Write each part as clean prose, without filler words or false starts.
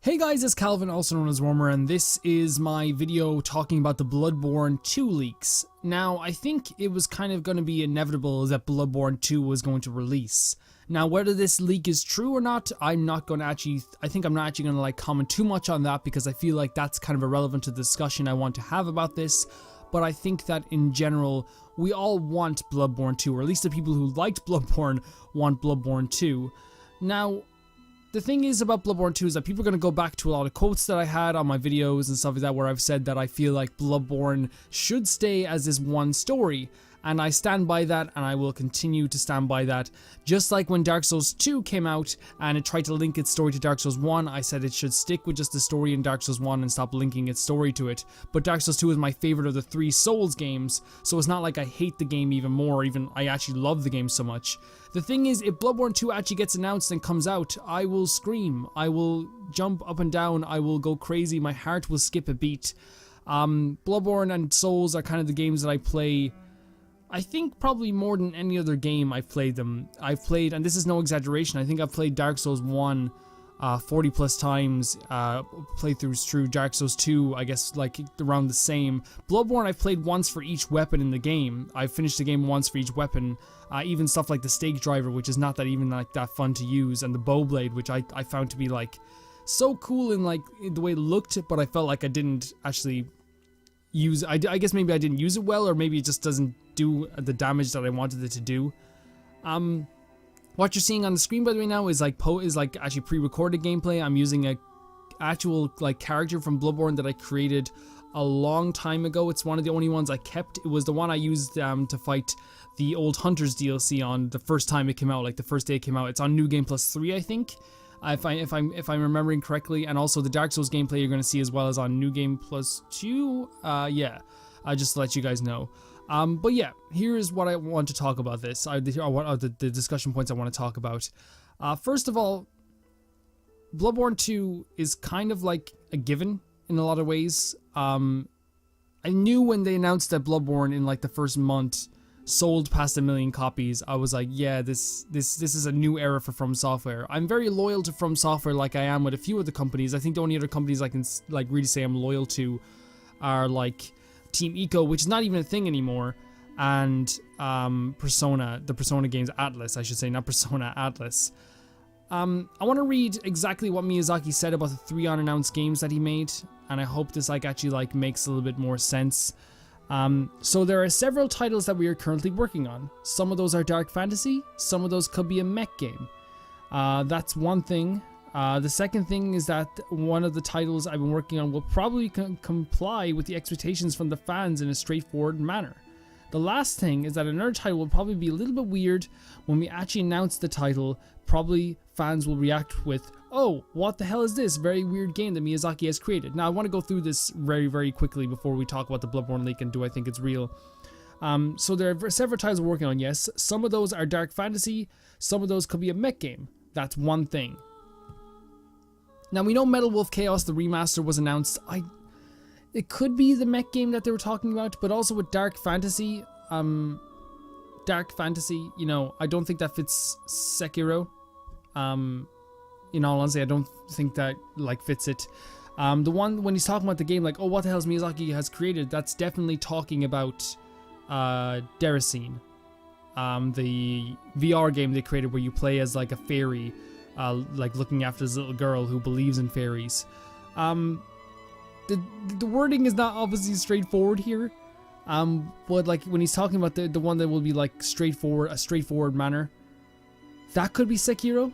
Hey guys, it's Calvin, also known as Wormer, and this is my video talking about the Bloodborne 2 leaks. Now, I think it was kind of going to be inevitable that Bloodborne 2 was going to release. Now, whether this leak is true or not, I think I'm not actually going to comment too much on that, because I feel like that's kind of irrelevant to the discussion I want to have about this. But I think that in general, we all want Bloodborne 2, or at least the people who liked Bloodborne want Bloodborne 2. Now, the thing is about Bloodborne 2 is that people are going to go back to a lot of quotes that I had on my videos and stuff like that, where I've said that I feel like Bloodborne should stay as this one story. And I stand by that, and I will continue to stand by that. Just like when Dark Souls 2 came out and it tried to link its story to Dark Souls 1, I said it should stick with just the story in Dark Souls 1 and stop linking its story to it. But Dark Souls 2 is my favorite of the 3 Souls games, so it's not like I hate the game even more, even I actually love the game so much. The thing is, if Bloodborne 2 actually gets announced and comes out, I will scream, I will jump up and down, I will go crazy, my heart will skip a beat. Bloodborne and Souls are kind of the games that I play, I think probably more than any other game I've played them. I've played, and this is no exaggeration, I think I've played Dark Souls 1 40 plus times, playthroughs through Dark Souls 2, I guess like around the same. Bloodborne I've played once for each weapon in the game. I've finished the game once for each weapon, even stuff like the stake driver, which is not that even like that fun to use, and the bow blade, which I found to be like so cool in like the way it looked, but I felt like I didn't actually use I guess maybe I didn't use it well, or maybe it just doesn't do the damage that I wanted it to do. What you're seeing on the screen by the way now is like actually pre-recorded gameplay. I'm using a actual like character from Bloodborne that I created a long time ago. It's one of the only ones I kept. It was the one I used to fight the Old Hunters DLC on the first time it came out, like the first day it came out. It's on New Game Plus 3, I think. If I'm remembering correctly, and also the Dark Souls gameplay you're going to see as well as on New Game Plus 2. Yeah, just to let you guys know. But yeah, here is what I want to talk about this. The discussion points I want to talk about. First of all, Bloodborne 2 is kind of like a given in a lot of ways. I knew when they announced that Bloodborne in like the first month sold past 1 million copies, I was like, yeah, this is a new era for From Software. I'm very loyal to From Software, like I am with a few of the companies. I think the only other companies I can like really say I'm loyal to are like Team Eco, which is not even a thing anymore, and Persona, the Persona games, Atlas, I should say, not Persona, Atlas. I want to read exactly what Miyazaki said about the 3 unannounced games that he made, and I hope this like actually like makes a little bit more sense. So there are several titles that we are currently working on. Some of those are dark fantasy, some of those could be a mech game. That's one thing. The second thing is that one of the titles I've been working on will probably comply with the expectations from the fans in a straightforward manner. The last thing is that another title will probably be a little bit weird. When we actually announce the title, probably fans will react with, oh, what the hell is this very weird game that Miyazaki has created? Now I want to go through this very, very quickly before we talk about the Bloodborne leak and do I think it's real. So there are several titles we're working on, yes. Some of those are dark fantasy, some of those could be a mech game. That's one thing. Now we know Metal Wolf Chaos, the remaster, was announced. It could be the mech game that they were talking about, but also with dark fantasy, you know, I don't think that fits Sekiro. In all honesty, I don't think that like fits it. The one when he's talking about the game, like, oh, what the hell is Miyazaki has created? That's definitely talking about Deracine, the VR game they created where you play as like a fairy, like looking after this little girl who believes in fairies. The wording is not obviously straightforward here, but like when he's talking about the one that will be like straightforward, a straightforward manner, that could be Sekiro.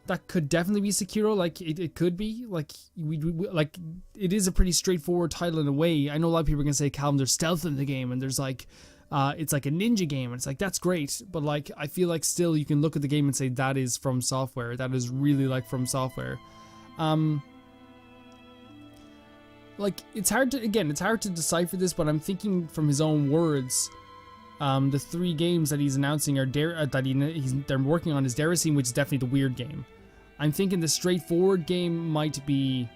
That could definitely be Sekiro. Like it could be like we like it is a pretty straightforward title in a way. I know a lot of people are gonna say, Calvin, there's stealth in the game, and there's like it's like a ninja game, and it's like that's great, but like I feel like still you can look at the game and say that is From Software. That is really like From Software. Like it's hard to decipher this, but I'm thinking from his own words. The 3 games that he's announcing are they're working on is Deracine, which is definitely the weird game. I'm thinking the straightforward game might be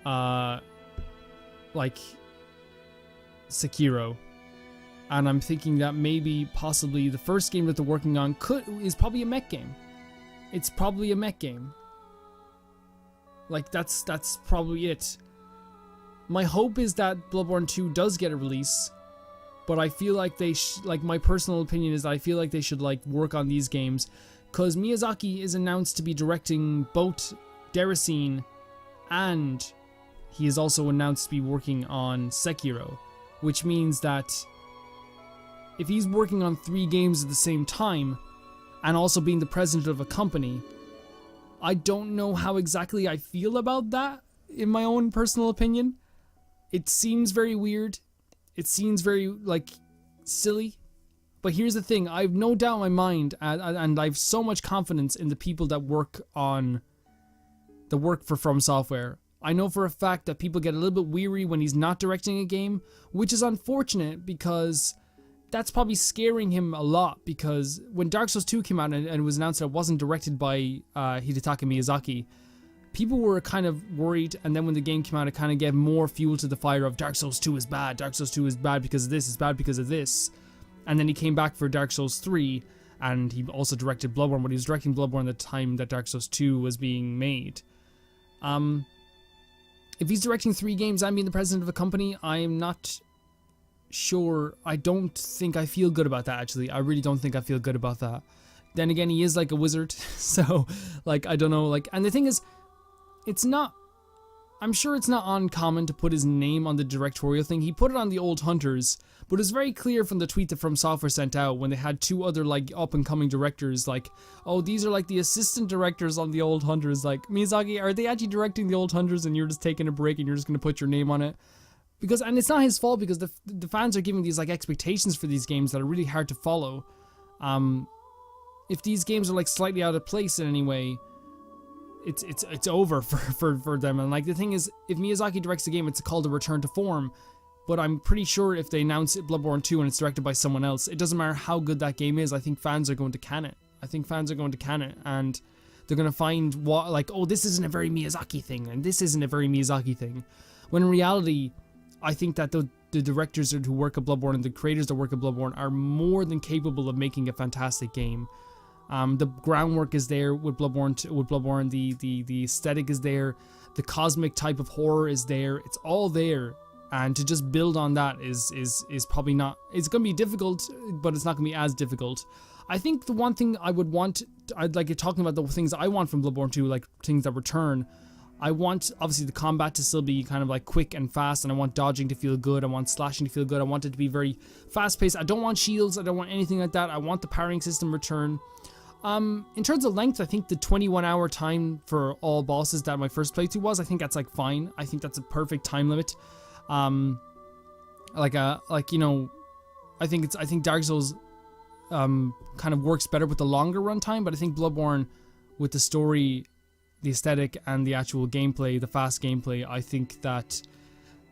like Sekiro, and I'm thinking that maybe possibly the first game that they're working on is probably a mech game. It's probably a mech game. Like, that's probably it. My hope is that Bloodborne 2 does get a release, but I feel like they like, my personal opinion is that I feel like they should like work on these games, because Miyazaki is announced to be directing both Deracine, and he is also announced to be working on Sekiro, which means that if he's working on 3 games at the same time, and also being the president of a company, I don't know how exactly I feel about that, in my own personal opinion. It seems very weird. It seems very, like, silly. But here's the thing, I have no doubt in my mind, and I have so much confidence in the people that work for From Software. I know for a fact that people get a little bit weary when he's not directing a game, which is unfortunate because that's probably scaring him a lot, because when Dark Souls 2 came out and it was announced that it wasn't directed by Hidetaka Miyazaki, people were kind of worried, and then when the game came out, it kind of gave more fuel to the fire of Dark Souls 2 is bad, Dark Souls 2 is bad because of this, it's bad because of this. And then he came back for Dark Souls 3, and he also directed Bloodborne, but he was directing Bloodborne at the time that Dark Souls 2 was being made. If he's directing 3 games and being the president of a company, I'm not sure. I don't think I feel good about that, actually. I really don't think I feel good about that. Then again, he is like a wizard, so, like, I don't know, like, and the thing is, it's not, I'm sure it's not uncommon to put his name on the directorial thing. He put it on the Old Hunters, but it's very clear from the tweet that From Software sent out when they had 2 other, like, up-and-coming directors, like, oh, these are, like, the assistant directors on the Old Hunters. Like, Miyazaki, are they actually directing the Old Hunters and you're just taking a break and you're just going to put your name on it? Because, and it's not his fault, because the fans are giving these, like, expectations for these games that are really hard to follow. If these games are, like, slightly out of place in any way, it's over for them. And, like, the thing is, if Miyazaki directs the game, it's called a return to form. But I'm pretty sure if they announce Bloodborne 2 and it's directed by someone else, it doesn't matter how good that game is, I think fans are going to can it. I think fans are going to can it, and they're going to find what, like, oh, this isn't a very Miyazaki thing, and this isn't a very Miyazaki thing. When in reality, I think that the directors who work at Bloodborne and the creators that work at Bloodborne are more than capable of making a fantastic game. The groundwork is there with Bloodborne. The aesthetic is there. The cosmic type of horror is there. It's all there. And to just build on that is probably not, it's going to be difficult, but it's not going to be as difficult. I think the one thing I'd like talking about the things I want from Bloodborne 2, like things that return. I want, obviously, the combat to still be kind of like quick and fast, and I want dodging to feel good, I want slashing to feel good, I want it to be very fast-paced. I don't want shields, I don't want anything like that. I want the parrying system return. In terms of length, I think the 21-hour time for all bosses that my first playthrough was, I think that's like fine. I think that's a perfect time limit. You know, I think Dark Souls kind of works better with the longer runtime, but I think Bloodborne, with the story, the aesthetic, and the actual gameplay, the fast gameplay, I think that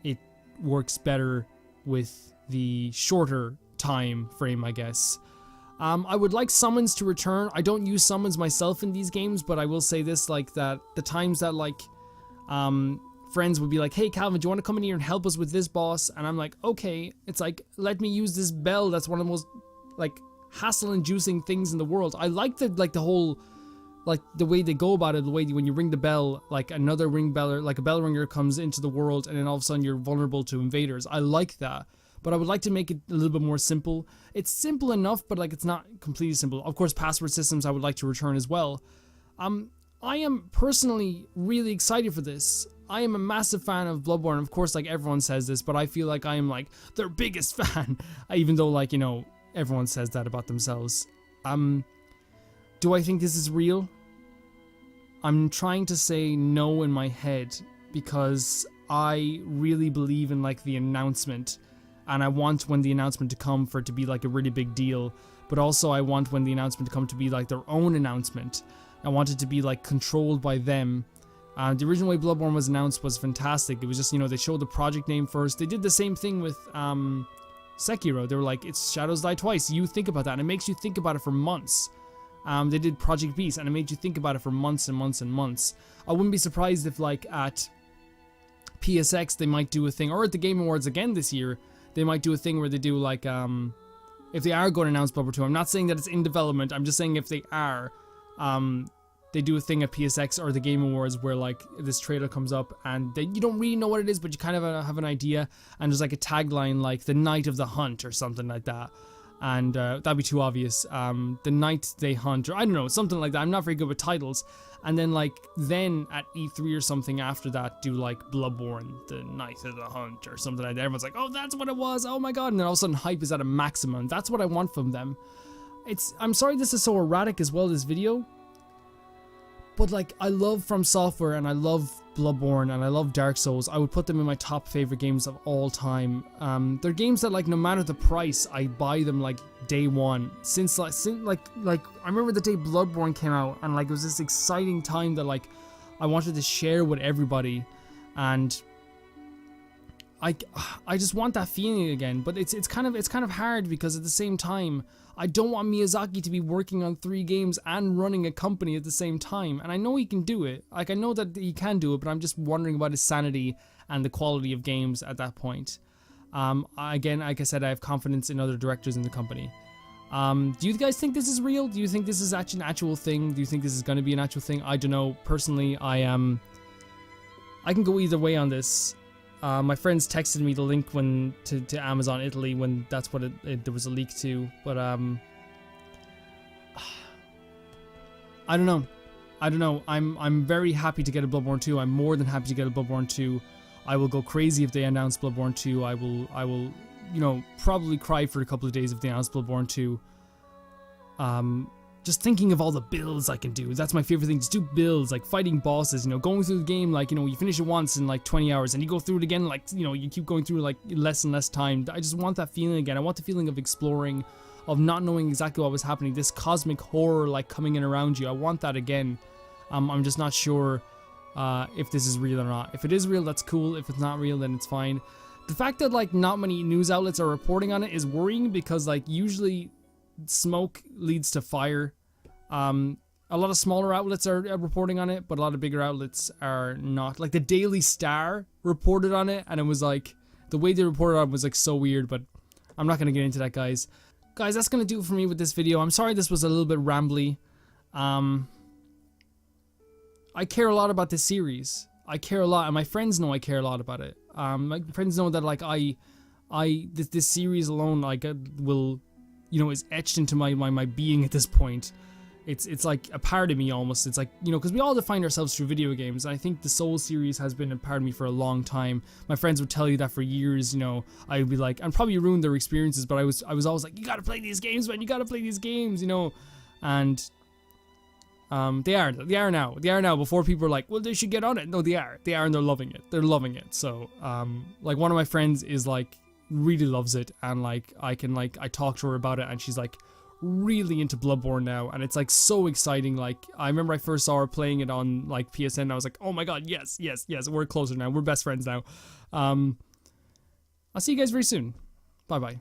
it works better with the shorter time frame, I guess. I would like summons to return. I don't use summons myself in these games, but I will say this, like, that the times that, like, friends would be like, hey, Calvin, do you want to come in here and help us with this boss? And I'm like, okay. It's like, let me use this bell that's one of the most, like, hassle-inducing things in the world. I like the whole, like, the way they go about it, the way when you ring the bell, like, another ring beller, like a bell ringer comes into the world, and then all of a sudden you're vulnerable to invaders. I like that. But I would like to make it a little bit more simple. It's simple enough, but, like, it's not completely simple. Of course, password systems I would like to return as well. I am personally really excited for this. I am a massive fan of Bloodborne. Of course, like, everyone says this, but I feel like I am, like, their biggest fan. Even though, like, you know, everyone says that about themselves. Do I think this is real? I'm trying to say no in my head, because I really believe in, like, the announcement. And I want when the announcement to come for it to be like a really big deal, but also I want when the announcement to come to be like their own announcement. I want it to be like controlled by them. The original way Bloodborne was announced was fantastic. It was just, you know, they showed the project name first. They did the same thing with Sekiro. They were like, it's Shadows Die Twice. You think about that, and it makes you think about it for months. They did Project Beast, and it made you think about it for months and months and months. I wouldn't be surprised if, like, at PSX they might do a thing, or at the Game Awards again this year, they might do a thing where they do, like, if they are going to announce Bloodborne 2, I'm not saying that it's in development, I'm just saying if they are, they do a thing at PSX or the Game Awards where like this trailer comes up and you don't really know what it is, but you kind of have an idea, and there's like a tagline like "The Night of the Hunt" or something like that, and that'd be too obvious. The night they hunt, or I don't know, something like that. I'm not very good with titles. And then like then at E3 or something after that, do like Bloodborne, The Night of the Hunt or something like that. Everyone's like, oh, that's what it was. Oh my god! And then all of a sudden hype is at a maximum. That's what I want from them. I'm sorry this is so erratic as well, this video. But like, I love From Software and I love Bloodborne and I love Dark Souls. I would put them in my top favorite games of all time. They're games that like no matter the price, I buy them like day one. Since I remember the day Bloodborne came out, and like it was this exciting time that like I wanted to share with everybody, and I just want that feeling again. But it's kind of hard because at the same time, I don't want Miyazaki to be working on 3 games and running a company at the same time. And I know he can do it. Like, I know that he can do it, but I'm just wondering about his sanity and the quality of games at that point. Again, like I said, I have confidence in other directors in the company. Do you guys think this is real? Do you think this is actually an actual thing? Do you think this is going to be an actual thing? I don't know. Personally, I can go either way on this. My friends texted me the link to Amazon Italy when that's what there was a leak to, but I don't know. I'm very happy to get a Bloodborne 2. I'm more than happy to get a Bloodborne 2. I will go crazy if they announce Bloodborne 2. I will probably cry for a couple of days if they announce Bloodborne 2. Just thinking of all the builds I can do. That's my favorite thing. Just do builds, like fighting bosses, going through the game, like, you finish it once in like 20 hours and you go through it again, like, you keep going through like less and less time. I just want that feeling again. I want the feeling of exploring, of not knowing exactly what was happening. This cosmic horror like coming in around you. I want that again. I'm just not sure if this is real or not. If it is real, that's cool. If it's not real, then it's fine. The fact that like not many news outlets are reporting on it is worrying, because like usually smoke leads to fire. A lot of smaller outlets are reporting on it, but a lot of bigger outlets are not. Like the Daily Star reported on it, and it was like, the way they reported on it was like so weird, but I'm not going to get into that, guys. Guys, that's going to do it for me with this video. I'm sorry this was a little bit rambly. I care a lot about this series. I care a lot, and my friends know I care a lot about it. My friends know that like this series alone like will, is etched into my being at this point. It's like a part of me almost. It's like, because we all define ourselves through video games, and I think the Souls series has been a part of me for a long time. My friends would tell you that for years. I would be like, and probably ruin their experiences, but I was always like, you gotta play these games, man, you gotta play these games, and they are now. Before people were like, well, they should get on it. No, they are, and they're loving it. So like one of my friends is like really loves it, and like I talk to her about it, and she's like really into Bloodborne now, and it's like so exciting. Like I remember I first saw her playing it on like PSN, and I was like, oh my god, yes, we're closer now, we're best friends now. I'll see you guys very soon. Bye bye.